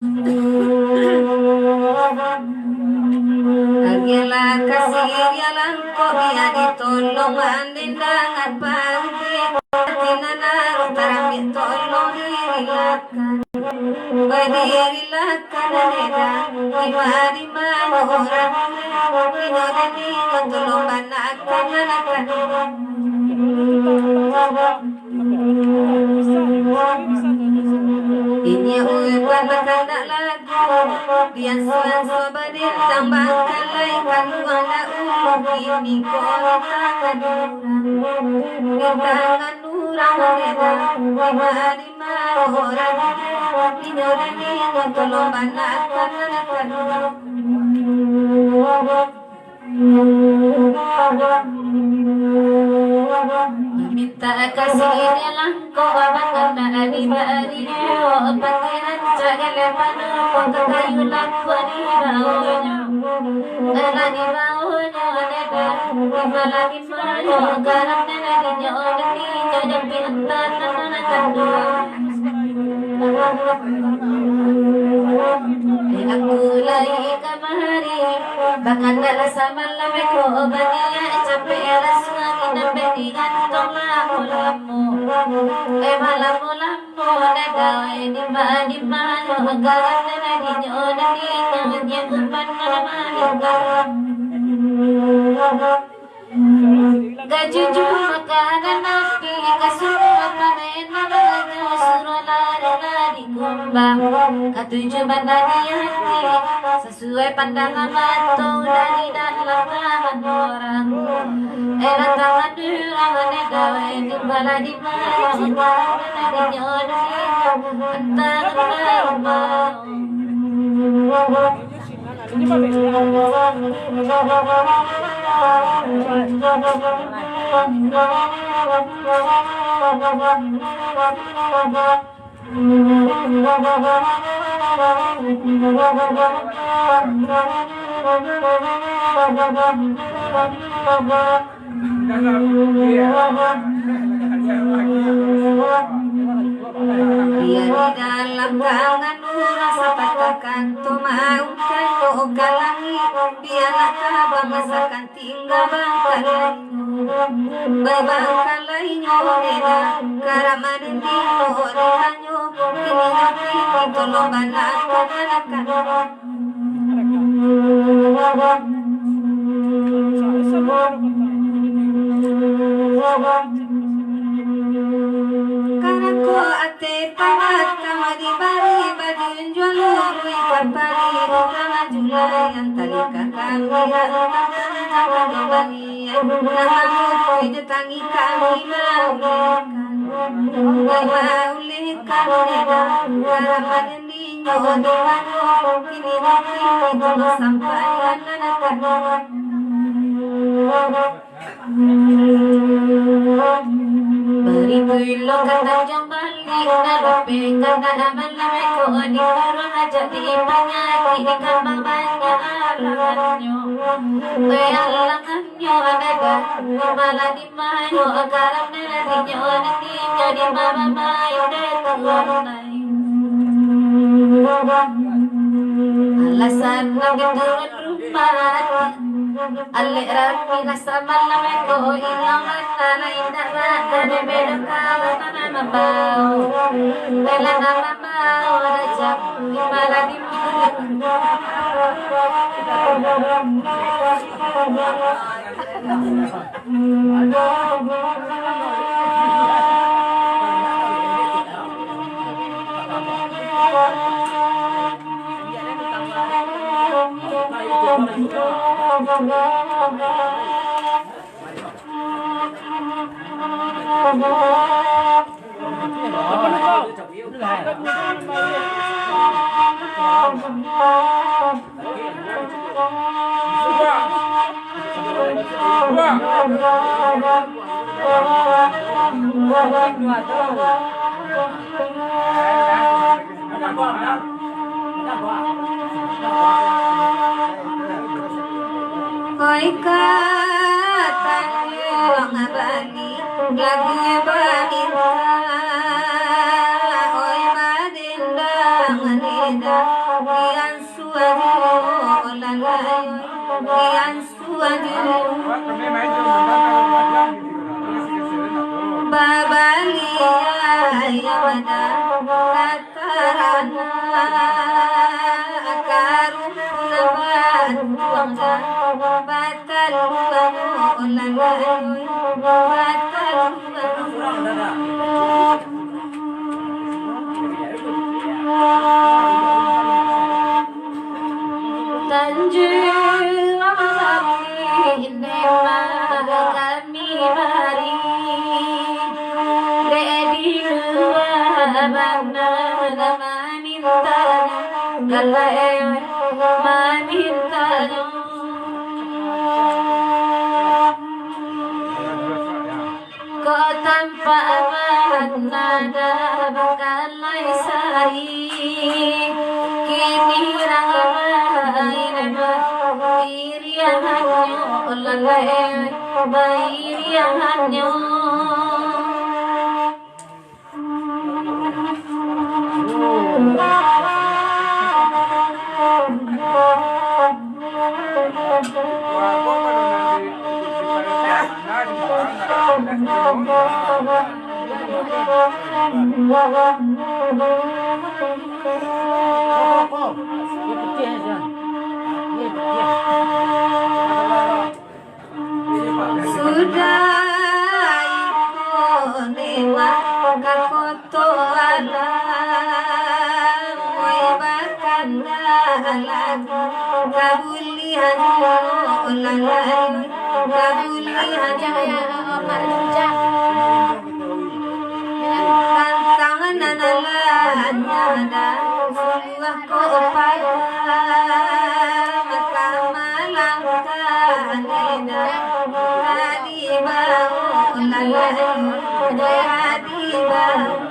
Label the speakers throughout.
Speaker 1: Agila kasih yalan ko biya ditolong andindangan pagi tinanaru tarang ditolong dirilakan badirilakan neda di mana orang inodani tolong banakan anakan ini uban bakanda lagi biasa sobadir tambah kalai kaluan lau ini kota kadurang tangan nurang neda di mana orang inodani tolong banakan anakan minta kasih dalam kau abang dari bari pangeran cagale panu kau kayu lakuan di bawahnya di bawahnya ada di malam di mana garam nana di nyonya di nyonya pintar nana kandung aku lagi kamari bahkan dalam sama lama kau bania capek rasa kita berikan tolak mulamu malamu nada di mana garam nana di nyonya di nyonya umpan mana gajujur makanan nabi kasur panen nalanya suruh lari kumbang ketujuh bandari hati sesuai pandangan mata dari dalam tangan orang era tangan durang negawe di bala di mana di nyoni antara dia di dalam tangan rasa patakan tumaungkan kau galangi biarlah kabang masakan tinggal bangkalai lainnya neda karamanin di oranyo kini hati tolong banakan anakan karena ko ate pangat kamadi bari badun jualuri kapari orang julai yang talika kami antara bani namun didatangi kami maulikan neda karaman ini nyodoan kini hati tolong sampaikan anakan beribulo kata jambali nalupe kata aman lameko di karun aja di penyakit di kambang banyak alangannya alangannya ada malah di mayo garam nantinya nantinya di mama mayo datang alasan lagi turun rumah Alik rapi nasa malam ko ilang na indah na bedo kawan na mabau bela na mabau rajab imala di Koi katanya ngabani lagi banita oi madinda nganida Kian suaju lalai Kian suaju Babalia yamada kakarana Akarum laban tuangga Batal bangu lalai Batal Tanjung Amami Nema kami mari Dedi dua bangna mamintanya Galai mamintanya Kau tanpa nada bakalai sari Kini ramai nama irianganyo lalai irianganyo Sudah ikut lewat kakoto alam Webakan lagu kabulian lalai kabulian tantangan nanalan ada sebuah kopaya maka malangkan hadi bau lalai hadi bau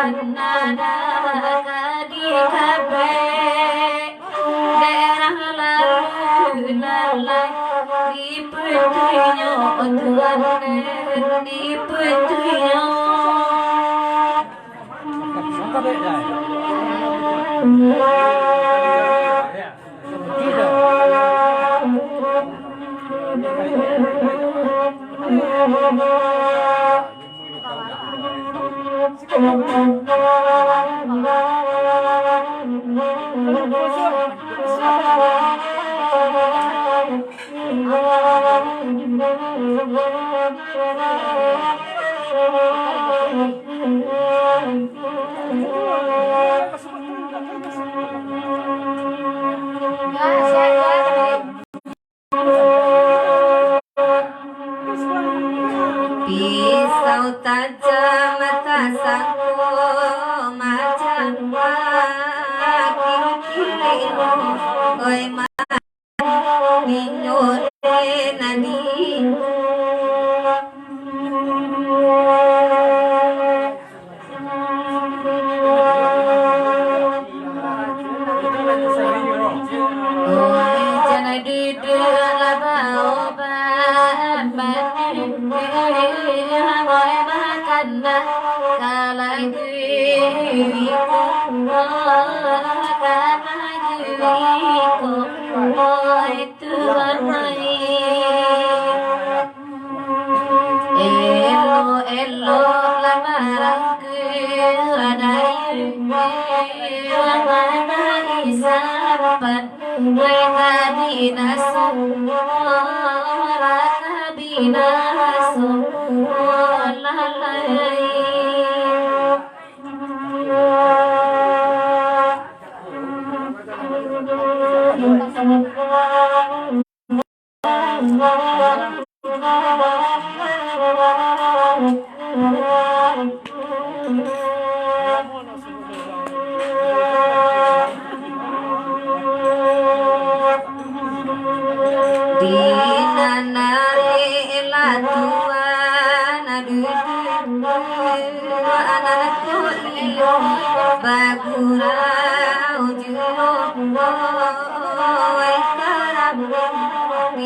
Speaker 1: Nada kadi kabe daerah lalu lalai di putrinya Tuhan di putrinya Pisau tajam mata saku macam kiri-kiri oi minyore nani oi jana dudu laba obat oi makan kalai diriku kalai diriku oi Tuhan elo elo lamarangku adai mana isapan mereka binasum mereka binasum lalai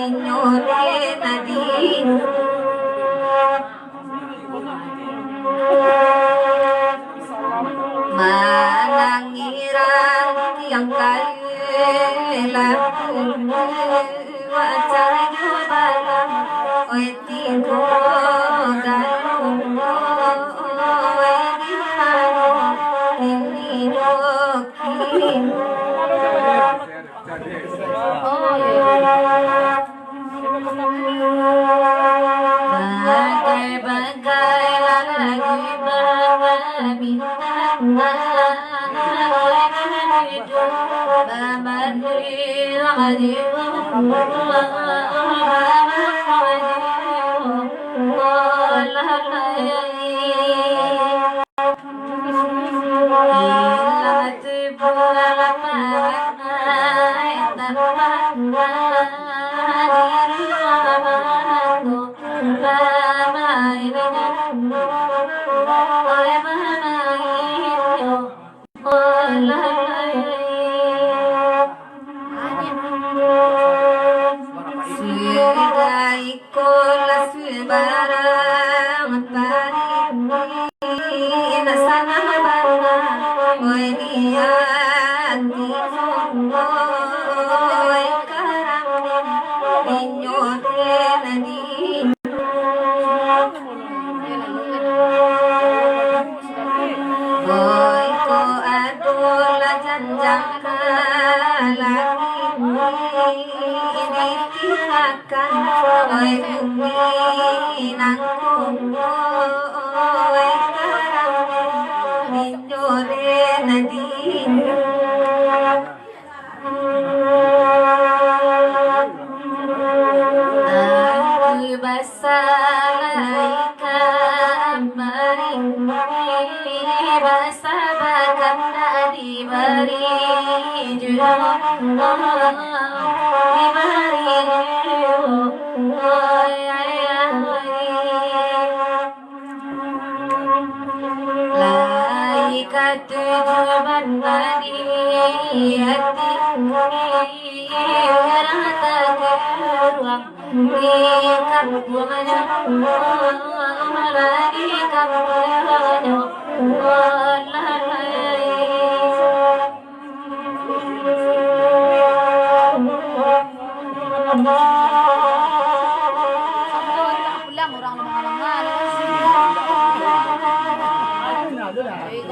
Speaker 1: inyore tadi manangiran yang kayu laku wajahnya balam oi tigo galung oi gimana ini dokin bagai-bagai lagi meminta hidup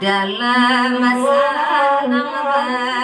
Speaker 1: dalam masa nang badan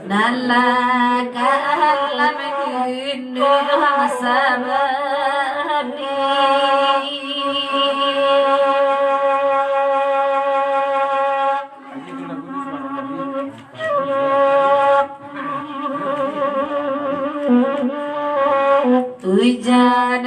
Speaker 1: Nalaka alam ini sama Hujan